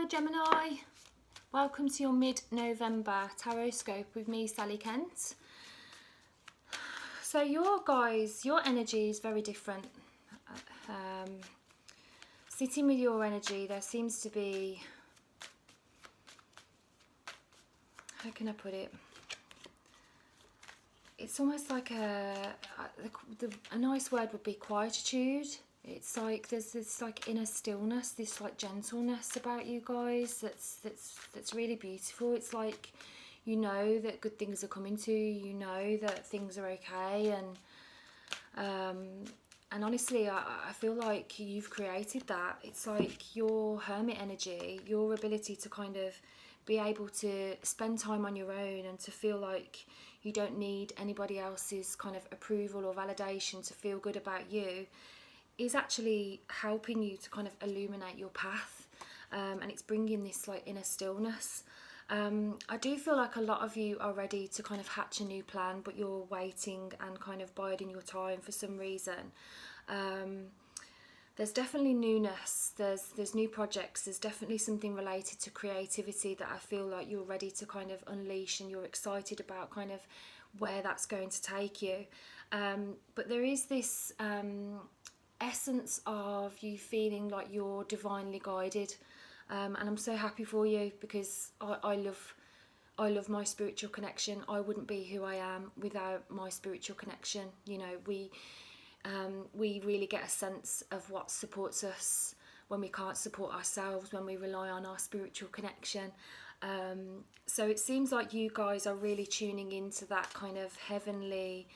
Hello Gemini, welcome to your mid-November Tarotscope with me, Sally Kent. So your energy is very different. Sitting with your energy, there seems to be, how can I put it? It's almost like a nice word would be quietude. It's like there's this like inner stillness, this like gentleness about you guys that's really beautiful. It's like you know that good things are coming to you, you know that things are okay, and honestly I feel like you've created that. It's like your hermit energy, your ability to kind of be able to spend time on your own and to feel like you don't need anybody else's kind of approval or validation to feel good about you, is actually helping you to kind of illuminate your path, and it's bringing this like inner stillness. I do feel like a lot of you are ready to kind of hatch a new plan, but you're waiting and kind of biding your time for some reason. There's definitely newness, there's new projects, there's definitely something related to creativity that I feel like you're ready to kind of unleash, and you're excited about kind of where that's going to take you. But there is this essence of you feeling like you're divinely guided, and I'm so happy for you, because I love my spiritual connection. I wouldn't be who I am without my spiritual connection. You know, we really get a sense of what supports us when we can't support ourselves, when we rely on our spiritual connection. So it seems like you guys are really tuning into that kind of heavenly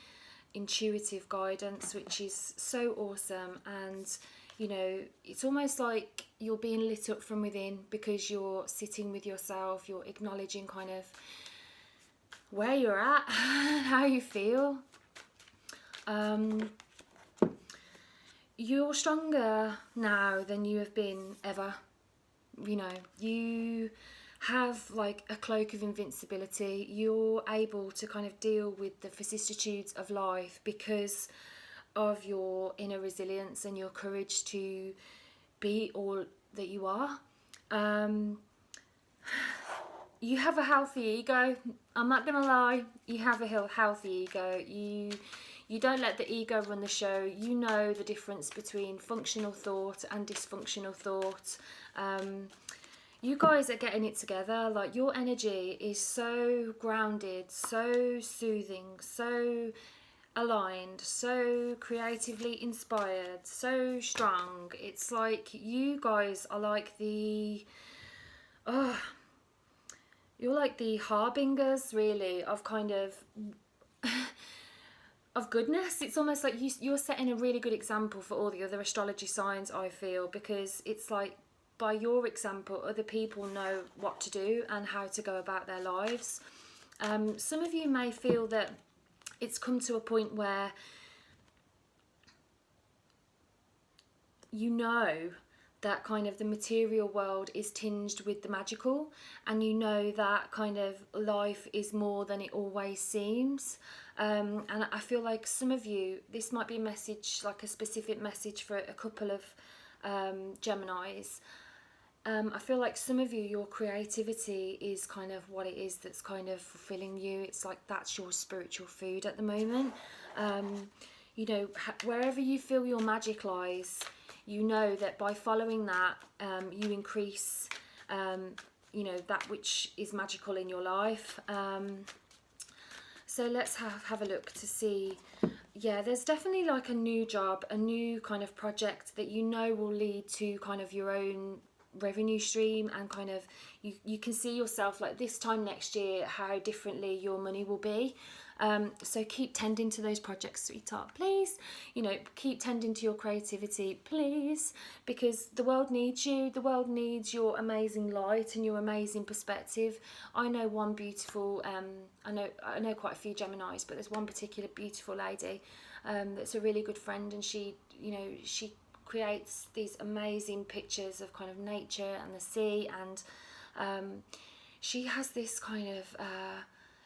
intuitive guidance, which is so awesome. And you know, it's almost like you're being lit up from within because you're sitting with yourself, you're acknowledging kind of where you're at, how you feel. You're stronger now than you have been ever. You know, you have like a cloak of invincibility. You're able to kind of deal with the vicissitudes of life because of your inner resilience and your courage to be all that you are. You have a healthy ego. I'm not gonna lie, you have a healthy ego. You don't let the ego run the show. You know the difference between functional thought and dysfunctional thought. You guys are getting it together. Like, your energy is so grounded, so soothing, so aligned, so creatively inspired, so strong. It's like you guys are like you're like the harbingers really of kind of of goodness. It's almost like you're setting a really good example for all the other astrology signs, I feel, because it's like by your example other people know what to do and how to go about their lives. Some of you may feel that it's come to a point where you know that kind of the material world is tinged with the magical, and you know that kind of life is more than it always seems. And I feel like some of you, this might be a message, like a specific message for a couple of Geminis. I feel like some of you, your creativity is kind of what it is that's kind of fulfilling you. It's like that's your spiritual food at the moment. You know, wherever you feel your magic lies, you know that by following that, you increase, you know, that which is magical in your life. So let's have a look to see. Yeah, there's definitely like a new job, a new kind of project that you know will lead to kind of your own revenue stream, and kind of you can see yourself like this time next year how differently your money will be. So keep tending to those projects, sweetheart, please. You know, keep tending to your creativity, please, because the world needs you. The world needs your amazing light and your amazing perspective. I know one beautiful I know quite a few Geminis, but there's one particular beautiful lady that's a really good friend, and she, you know, she creates these amazing pictures of kind of nature and the sea, and she has this kind of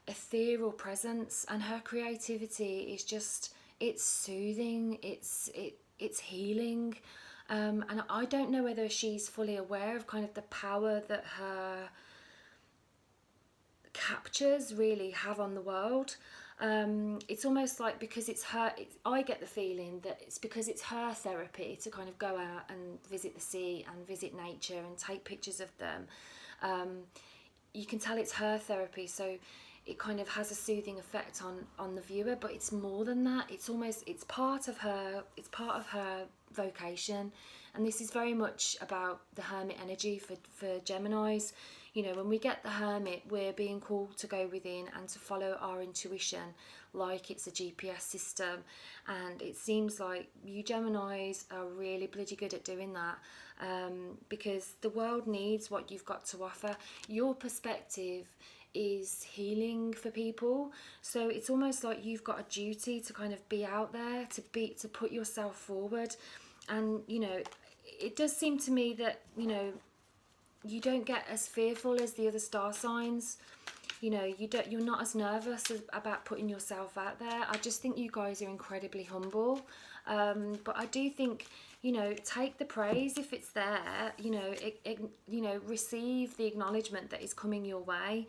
ethereal presence, and her creativity is just, it's soothing, it's healing. And I don't know whether she's fully aware of kind of the power that her captures really have on the world. It's almost like, because it's her, I get the feeling that it's because it's her therapy to kind of go out and visit the sea and visit nature and take pictures of them. You can tell it's her therapy, so it kind of has a soothing effect on the viewer, but it's more than that. It's almost, it's part of her vocation. And this is very much about the hermit energy for Geminis. You know, when we get the hermit, we're being called to go within and to follow our intuition like it's a GPS system. And it seems like you Geminis are really bloody good at doing that, because the world needs what you've got to offer. Your perspective is healing for people, so it's almost like you've got a duty to kind of be out there, to put yourself forward. And you know, it does seem to me that, you know, you don't get as fearful as the other star signs. You know, you're not as nervous about putting yourself out there. I just think you guys are incredibly humble. But I do think, you know, take the praise if it's there. You know, you know, receive the acknowledgement that is coming your way.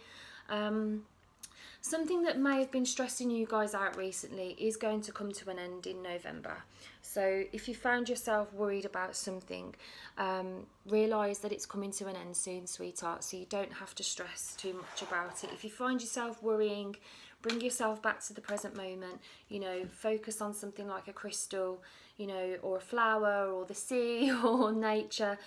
Something that may have been stressing you guys out recently is going to come to an end in November. So if you found yourself worried about something, realise that it's coming to an end soon, sweetheart, so you don't have to stress too much about it. If you find yourself worrying, bring yourself back to the present moment. You know, focus on something like a crystal, you know, or a flower, or the sea, or nature.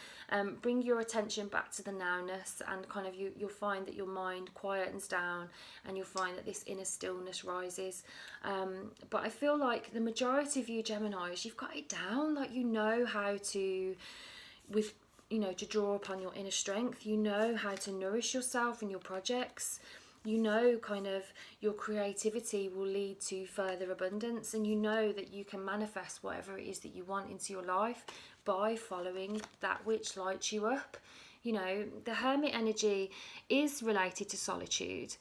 Bring your attention back to the nowness, and kind of you'll find that your mind quietens down, and you'll find that this inner stillness rises. But I feel like the majority of you Geminis, you've got it down. Like, you know how to, to draw upon your inner strength. You know how to nourish yourself and your projects. You know, kind of, your creativity will lead to further abundance, and you know that you can manifest whatever it is that you want into your life by following that which lights you up. You know, the hermit energy is related to solitude,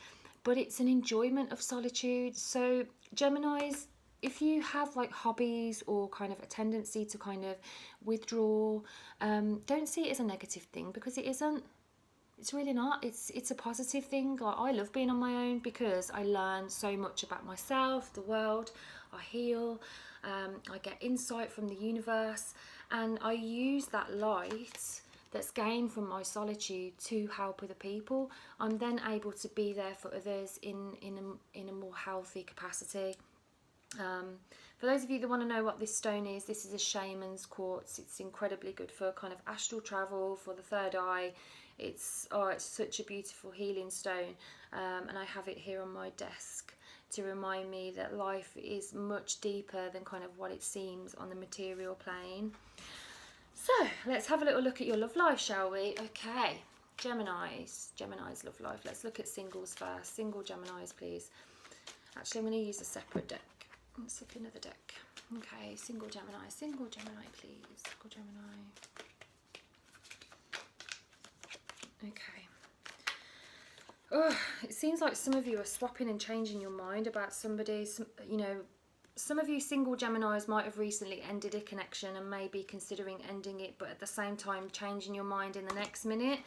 but it's an enjoyment of solitude. So Geminis, if you have like hobbies or kind of a tendency to kind of withdraw, don't see it as a negative thing, because it isn't. It's really not. It's a positive thing. Like, I love being on my own because I learn so much about myself, the world. I heal. I get insight from the universe, and I use that light that's gained from my solitude to help other people. I'm then able to be there for others in a more healthy capacity. For those of you that want to know what this stone is, this is a shaman's quartz. It's incredibly good for kind of astral travel, for the third eye. It's such a beautiful healing stone, and I have it here on my desk to remind me that life is much deeper than kind of what it seems on the material plane. So let's have a little look at your love life, shall we? Okay, Gemini's love life. Let's look at singles first. Single Gemini's, please. Actually, I'm going to use a separate deck. Let's look at another deck. Okay, single Gemini, please. Single Gemini. Okay. Oh, it seems like some of you are swapping and changing your mind about somebody. Some of you single Geminis might have recently ended a connection and may be considering ending it, but at the same time changing your mind in the next minute.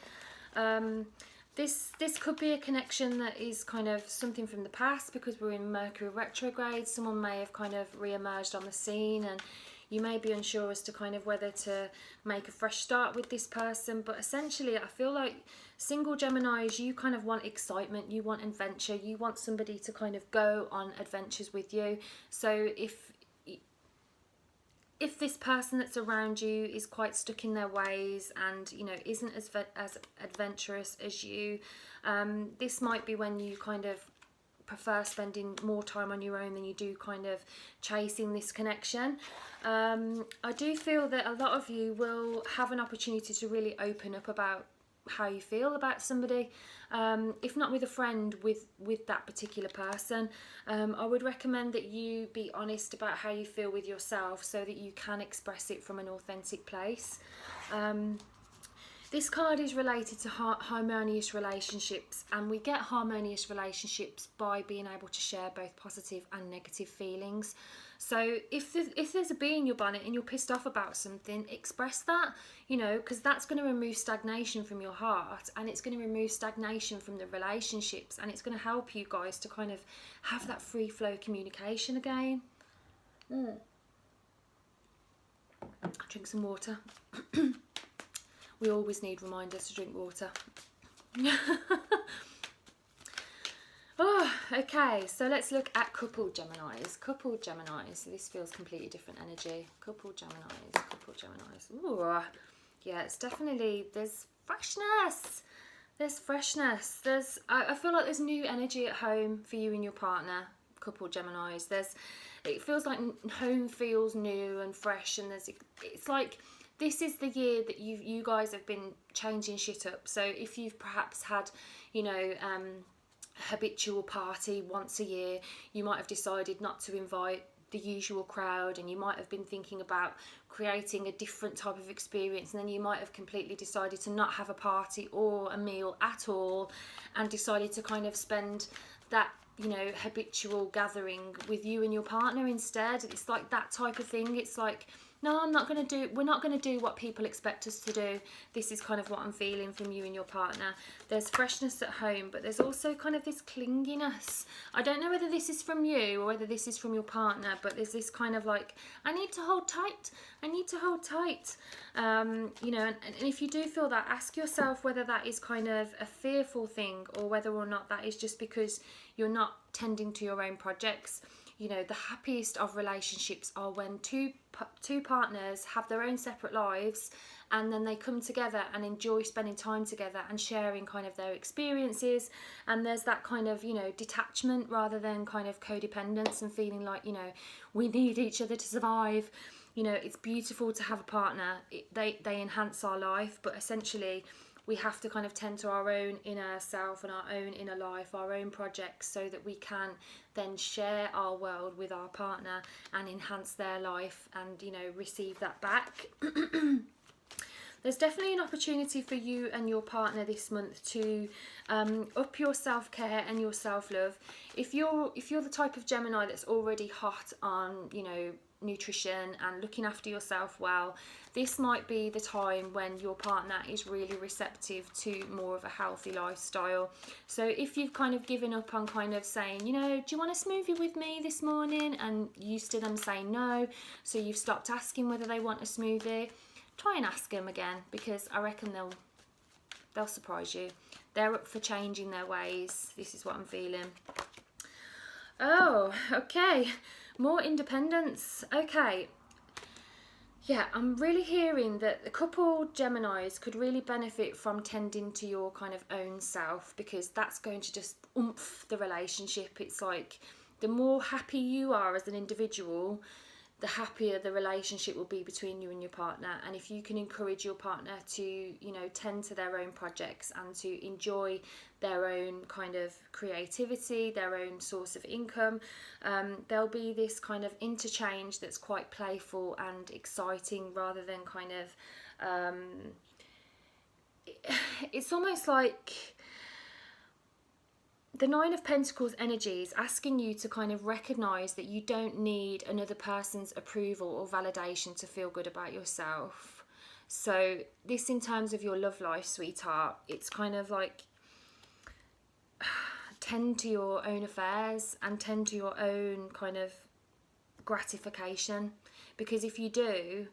This could be a connection that is kind of something from the past, because we're in Mercury retrograde. Someone may have kind of re-emerged on the scene, and you may be unsure as to kind of whether to make a fresh start with this person. But essentially, I feel like single Geminis, you kind of want excitement, you want adventure, you want somebody to kind of go on adventures with you. So if this person that's around you is quite stuck in their ways and, you know, isn't as adventurous as you, this might be when you kind of prefer spending more time on your own than you do kind of chasing this connection. I do feel that a lot of you will have an opportunity to really open up about how you feel about somebody, if not with a friend, with that particular person. I would recommend that you be honest about how you feel with yourself, so that you can express it from an authentic place. This card is related to harmonious relationships, and we get harmonious relationships by being able to share both positive and negative feelings. So if there's a bee in your bonnet and you're pissed off about something, express that, you know, because that's going to remove stagnation from your heart, and it's going to remove stagnation from the relationships, and it's going to help you guys to kind of have that free flow communication again. Drink some water. We always need reminders to drink water. Oh, okay, so let's look at coupled Geminis. Coupled Geminis. This feels completely different energy. Coupled Geminis. Coupled Geminis. Ooh, yeah, it's definitely, there's freshness. There's freshness. I feel like there's new energy at home for you and your partner. Coupled Geminis. It feels like home feels new and fresh, and it's like, this is the year that you guys have been changing shit up. So if you've perhaps had, you know, habitual party once a year, you might have decided not to invite the usual crowd, and you might have been thinking about creating a different type of experience, and then you might have completely decided to not have a party or a meal at all, and decided to kind of spend that, you know, habitual gathering with you and your partner instead. It's like that type of thing. It's like, no, we're not going to do what people expect us to do. This is kind of what I'm feeling from you and your partner. There's freshness at home, but there's also kind of this clinginess. I don't know whether this is from you or whether this is from your partner, but there's this kind of like, I need to hold tight. I need to hold tight. You know, and if you do feel that, ask yourself whether that is kind of a fearful thing, or whether or not that is just because you're not tending to your own projects. You know, the happiest of relationships are when two partners have their own separate lives, and then they come together and enjoy spending time together and sharing kind of their experiences, and there's that kind of, you know, detachment rather than kind of codependence and feeling like, you know, we need each other to survive. You know, it's beautiful to have a partner. They enhance our life, but essentially we have to kind of tend to our own inner self and our own inner life, our own projects, so that we can then share our world with our partner and enhance their life and, you know, receive that back. There's definitely an opportunity for you and your partner this month to up your self-care and your self-love. If you're the type of Gemini that's already hot on, you know, nutrition and looking after yourself well, this might be the time when your partner is really receptive to more of a healthy lifestyle. So if you've kind of given up on kind of saying, you know, do you want a smoothie with me this morning, and used to them saying no, so you've stopped asking whether they want a smoothie, try and ask them again, because I reckon they'll surprise you. They're up for changing their ways. This is what I'm feeling. Oh, okay. More independence. Okay. Yeah, I'm really hearing that the couple Geminis could really benefit from tending to your kind of own self, because that's going to just oomph the relationship. It's like the more happy you are as an individual, the happier the relationship will be between you and your partner. And if you can encourage your partner to, you know, tend to their own projects and to enjoy their own kind of creativity, their own source of income, there'll be this kind of interchange that's quite playful and exciting, rather than kind of it's almost like the Nine of Pentacles energy is asking you to kind of recognise that you don't need another person's approval or validation to feel good about yourself. So this, in terms of your love life, sweetheart, it's kind of like tend to your own affairs and tend to your own kind of gratification, because if you do,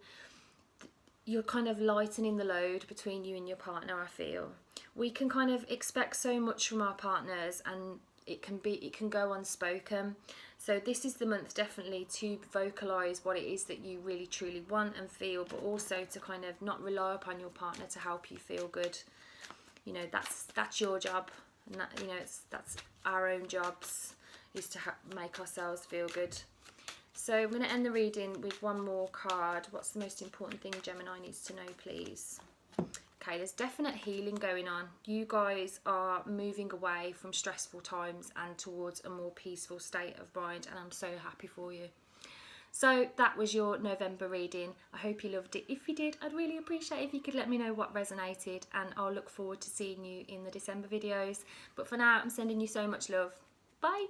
you're kind of lightening the load between you and your partner. I feel we can kind of expect so much from our partners, and it can go unspoken. So this is the month definitely to vocalize what it is that you really truly want and feel, but also to kind of not rely upon your partner to help you feel good. You know, that's your job, and that, you know, that's our own jobs, is to make ourselves feel good. So I'm going to end the reading with one more card. What's the most important thing Gemini needs to know, please? Okay, there's definite healing going on. You guys are moving away from stressful times and towards a more peaceful state of mind, and I'm so happy for you. So that was your November reading. I hope you loved it. If you did, I'd really appreciate if you could let me know what resonated, and I'll look forward to seeing you in the December videos. But for now, I'm sending you so much love. Bye.